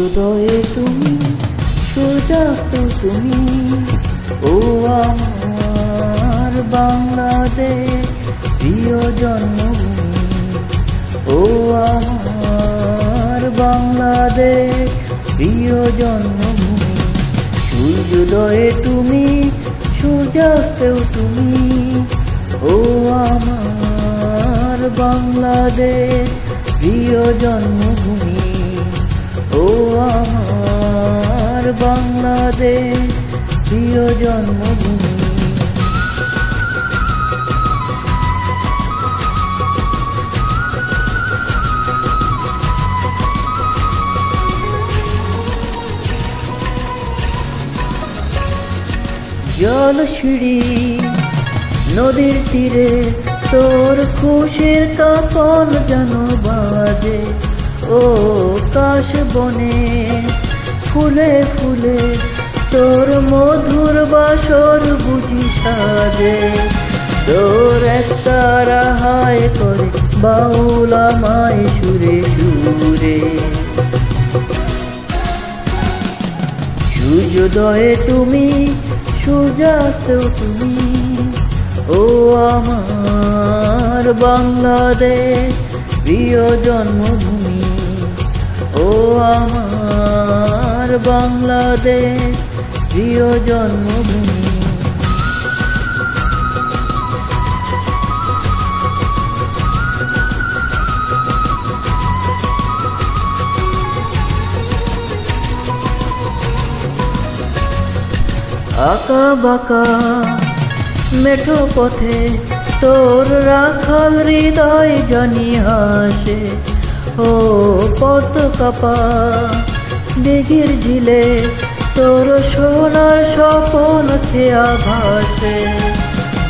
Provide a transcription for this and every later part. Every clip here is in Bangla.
সূর্যোদয়ে তুমি, সূর্যাস্ত তুমি, ও আমার বাংলাদেশ প্রিয় জন্মভূমি। ও আমার বাংলাদেশ প্রিয় জন্মভূমি। সূর্যোদয়ে তুমি, সূর্যাস্তেও তুমি, ও আমার বাংলাদেশ প্রিয় জন্মভূমি। ও আমার বাংলাদেশ প্রিয় জন্মভূমি। জলশিরি নদীর তীরে তোর খুশির কাপন যেন বাজে। ও কাশ বনে ফুলে ফুলে তোর মধুর বাসর বুঝি সাজে। তোর একটা রাহাই করে বাউল আমায় সুরে সুরে। সূর্যোদয়ে তুমি, সূর্যাস্তেও তুমি, ও আমার বাংলাদেশ প্রিয় জন্মভূমি। ও আমার বাংলাদেশ প্রিয় জন্মভূমি। আঁকা বাঁকা মেঠো পথে তোর রাখাল হৃদয় জানি হাসে। ও পথ কাপা দিঘির ঝিলে তোর সোনার স্বপন খেয়া ভাসে।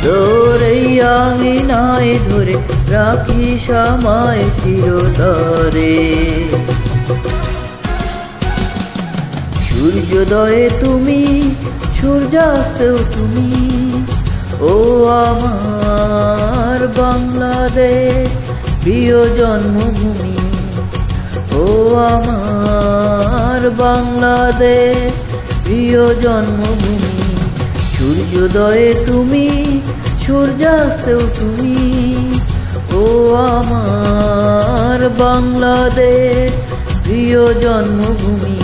তোর এই আঙিনায় ধরে রাখিস আমায় চিরতরে। সূর্যোদয়ে তুমি, সূর্যাস্তেও তুমি, ও আমার বাংলাদেশ প্রিয় জন্মভূমি। ও আমার বাংলাদেশ প্রিয় জন্মভূমি। সূর্যোদয়ে তুমি, সূর্যাস্তেও তুমি, ও আমার বাংলাদেশ প্রিয় জন্মভূমি।